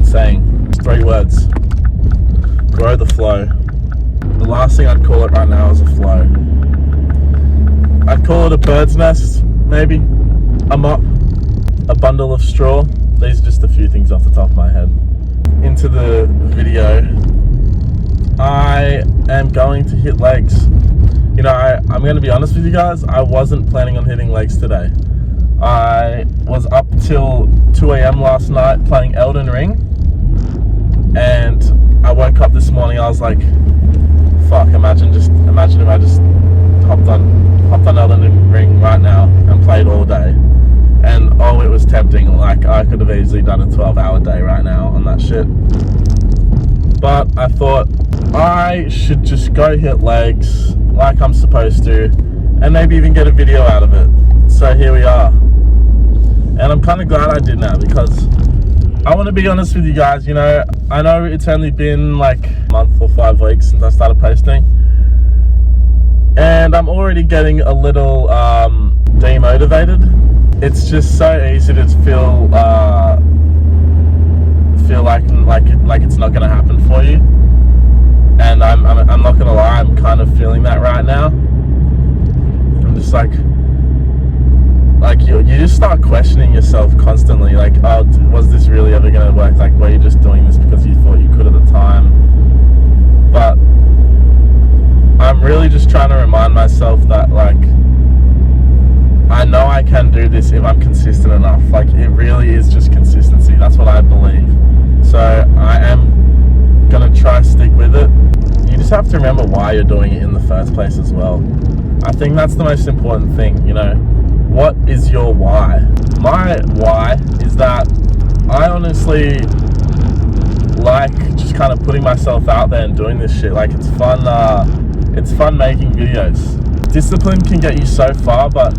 saying. It's 3 words. Grow the flow. The last thing I'd call it right now is a flow. I'd call it a bird's nest, maybe. A mop. A bundle of straw. These are just a few things off the top of my head. Into the video. I am going to hit legs. You know, I'm going to be honest with you guys, I wasn't planning on hitting legs today. I was up till 2 a.m. last night playing Elden Ring, and I woke up this morning, I was like, fuck, imagine if I just hopped on Elden Ring right now and played all day. And oh, it was tempting. Like, I could have easily done a 12-hour day right now on that shit. But I thought I should just go hit legs like I'm supposed to, and maybe even get a video out of it. So here we are. And I'm kind of glad I did now, because I want to be honest with you guys, you know, I know it's only been like a month or 5 weeks since I started posting, and I'm already getting a little demotivated. It's just so easy to feel like it's not going to happen for you. And I'm not gonna lie, I'm kind of feeling that right now. I'm just like you just start questioning yourself constantly, like, oh, was this really ever gonna work? Like, were you just doing this because you thought you could at the time? But I'm really just trying to remind myself that, like, I know I can do this if I'm consistent enough. Like, it really is just consistency. That's what I believe. So I am gonna try stick with it. You just have to remember why you're doing it in the first place as well. I think that's the most important thing, you know. What is your why? My why is that I honestly like just kind of putting myself out there and doing this shit. Like, it's fun making videos. Discipline can get you so far, but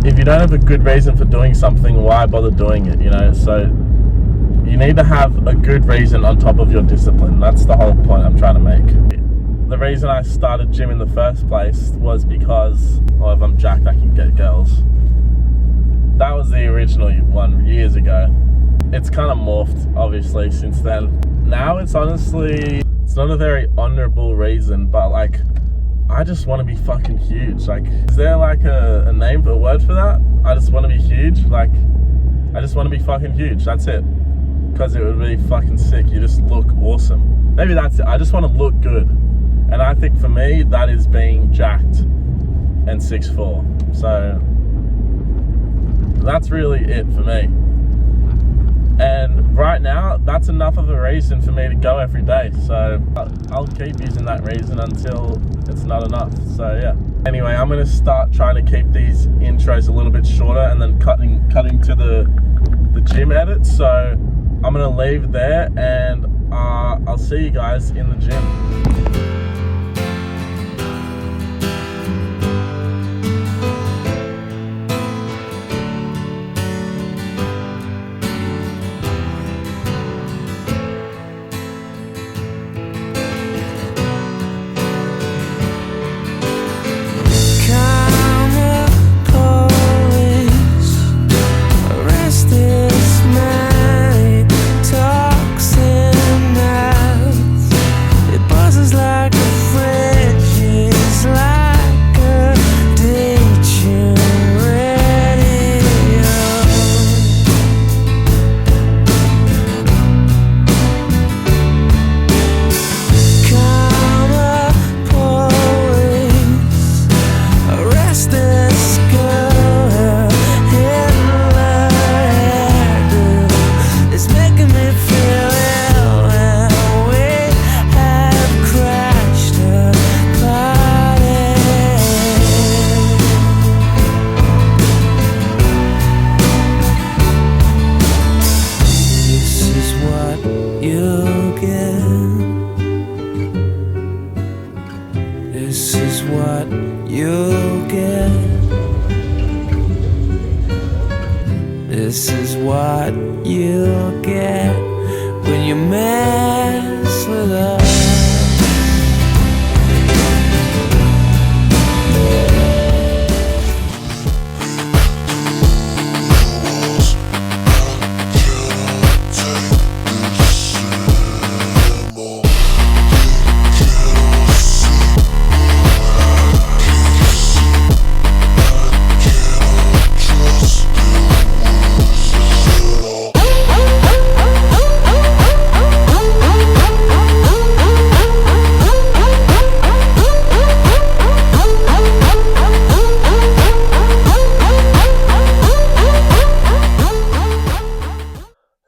if you don't have a good reason for doing something, why bother doing it, you know? So you need to have a good reason on top of your discipline. That's the whole point I'm trying to make. The reason I started gym in the first place was because, well, if I'm jacked, I can get girls. That was the original one years ago. It's kind of morphed, obviously, since then. Now it's honestly, it's not a very honorable reason, but like, I just want to be fucking huge. Like, is there like a name, a word for that? I just want to be huge. Like, I just want to be fucking huge. That's it. Because it would be fucking sick. You just look awesome. Maybe that's it. I just want to look good. And I think for me, that is being jacked and 6'4". So that's really it for me. And right now, that's enough of a reason for me to go every day. So I'll keep using that reason until it's not enough. So yeah. Anyway, I'm going to start trying to keep these intros a little bit shorter and then cutting to the gym edit. So I'm going to leave there, and I'll see you guys in the gym. This is what you'll get. This is what you'll get when you mess with us.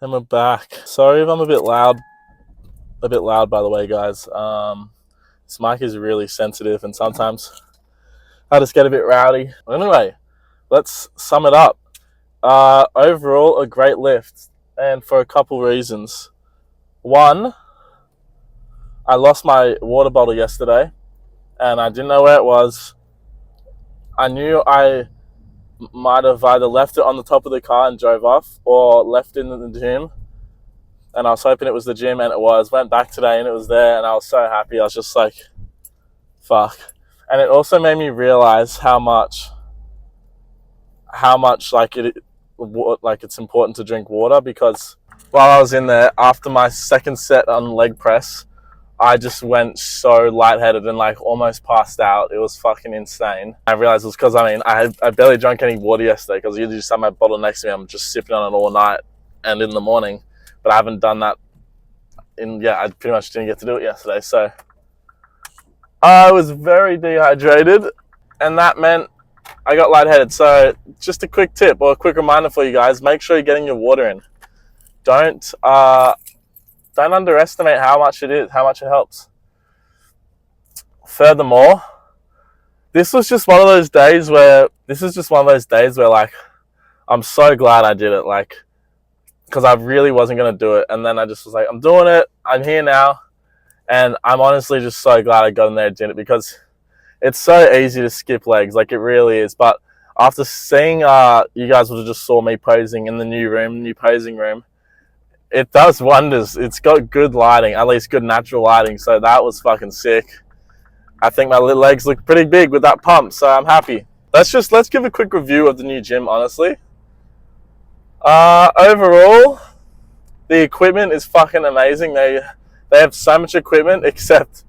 And we're back. Sorry if I'm a bit loud. A bit loud, by the way, guys. This mic is really sensitive, and sometimes I just get a bit rowdy. Anyway, let's sum it up. Overall, a great lift, and for a couple reasons. One, I lost my water bottle yesterday, and I didn't know where it was. I knew I might have either left it on the top of the car and drove off, or left it in the gym, and I was hoping it was the gym, and it was. Went back today and it was there, and I was so happy. I was just like, fuck. And it also made me realize how much like it's important to drink water, because while I was in there, after my second set on leg press, I just went so lightheaded and like almost passed out. It was fucking insane. I realized it was because, I barely drank any water yesterday, because I usually just have my bottle next to me. I'm just sipping on it all night and in the morning. But I haven't done that I pretty much didn't get to do it yesterday. So I was very dehydrated, and that meant I got lightheaded. So just a quick tip or a quick reminder for you guys: make sure you're getting your water in. Don't underestimate how much it helps. Furthermore, this was just one of those days where like, I'm so glad I did it, like, because I really wasn't going to do it. And then I just was like, I'm doing it. I'm here now. And I'm honestly just so glad I got in there and did it, because it's so easy to skip legs. Like, it really is. But after seeing, you guys would have just saw me posing in the new posing room. It does wonders. It's got good lighting, at least good natural lighting. So that was fucking sick. I think my little legs look pretty big with that pump, so I'm happy. Let's give a quick review of the new gym, honestly. Overall, the equipment is fucking amazing. They have so much equipment, except,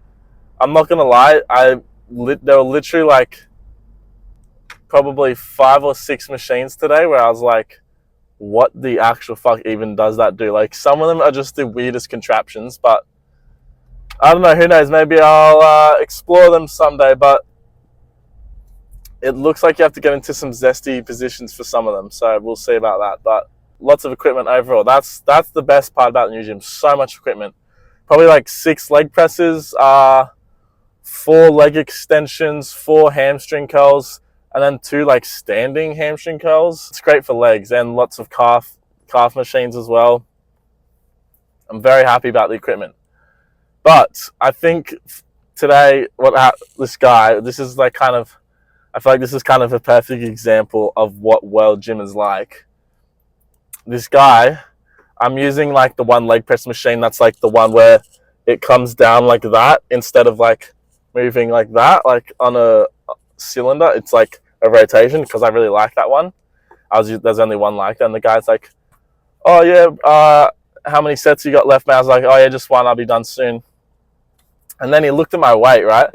I'm not gonna lie, there were literally like probably 5 or 6 machines today where I was like, what the actual fuck even does that do? Like, some of them are just the weirdest contraptions, but I don't know, who knows, maybe I'll explore them someday. But it looks like you have to get into some zesty positions for some of them, so we'll see about that. But lots of equipment overall. That's the best part about the new gym. So much equipment. Probably like 6 leg presses, 4 leg extensions, 4 hamstring curls, and then 2 like standing hamstring curls. It's great for legs, and lots of calf machines as well. I'm very happy about the equipment. But I think today, this is like kind of, I feel like this is kind of a perfect example of what World Gym is like. This guy, I'm using like the one leg press machine that's like the one where it comes down like that instead of like moving like that, like on a cylinder. It's like a rotation, because I really like that one. There's only one like that, and the guy's like, oh yeah, how many sets you got left, man? I was like, oh yeah, just one, I'll be done soon. And then he looked at my weight, right?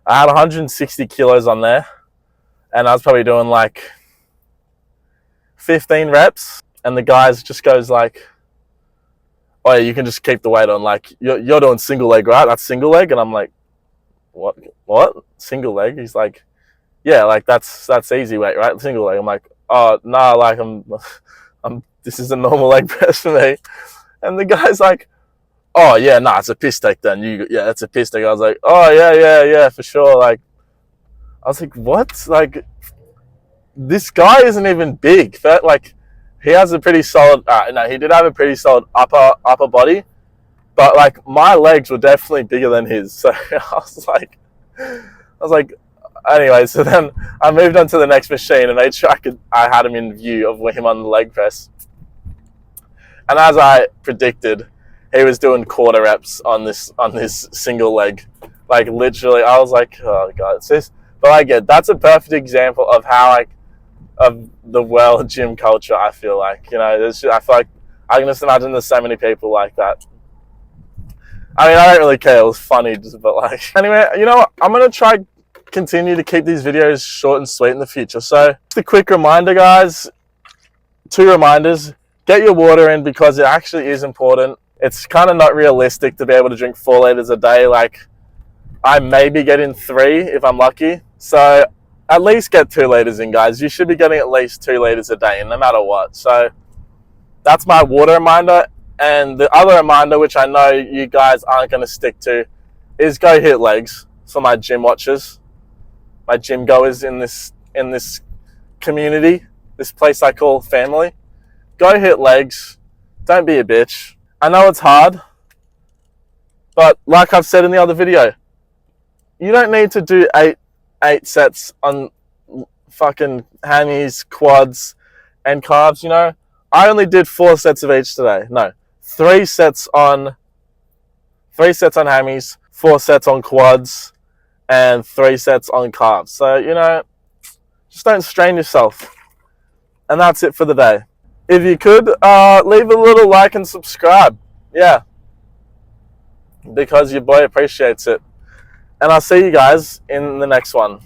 I had 160 kilos on there, and I was probably doing like 15 reps, and the guy just goes like, oh yeah, you can just keep the weight on, like, you're doing single leg, right? That's single leg. And I'm like, what? Single leg? He's like, yeah, like that's easy weight, right? Single leg. I'm like, oh no, like this is a normal leg press for me. And the guy's like, oh yeah, nah, it's a piss take then. Yeah, it's a piss take. I was like, oh yeah, for sure. Like, I was like, what? Like, this guy isn't even big. Like, he has a pretty solid, he did have a pretty solid upper body, but like my legs were definitely bigger than his. So I was like, anyway, so then I moved on to the next machine and made sure I had him in view of him on the leg press. And as I predicted, he was doing quarter reps on this single leg. Like, literally, I was like, oh god, it's this. But that's a perfect example of how of the World Gym culture. I feel like, I feel like I can just imagine there's so many people like that. I mean, I don't really care. It was funny, but like, anyway, you know what? I'm gonna try continue to keep these videos short and sweet in the future. So, just a quick reminder, guys. 2 reminders: get your water in, because it actually is important. It's kind of not realistic to be able to drink 4 liters a day. Like, I maybe get in 3 if I'm lucky. So at least get 2 liters in, guys. You should be getting at least 2 liters a day, no matter what. So That's my water reminder. And the other reminder, which I know you guys aren't going to stick to, is go hit legs for my gym watchers, my gym goers in this community, this place I call family. Go hit legs. Don't be a bitch. I know it's hard, but like I've said in the other video, you don't need to do eight sets on fucking hammies, quads, and calves, you know. I only did 4 sets of each today. No, 3 sets on hammies, 4 sets on quads, and 3 sets on calves. So, you know, just don't strain yourself. And that's it for the day. If you could, leave a little like and subscribe. Yeah. Because your boy appreciates it. And I'll see you guys in the next one.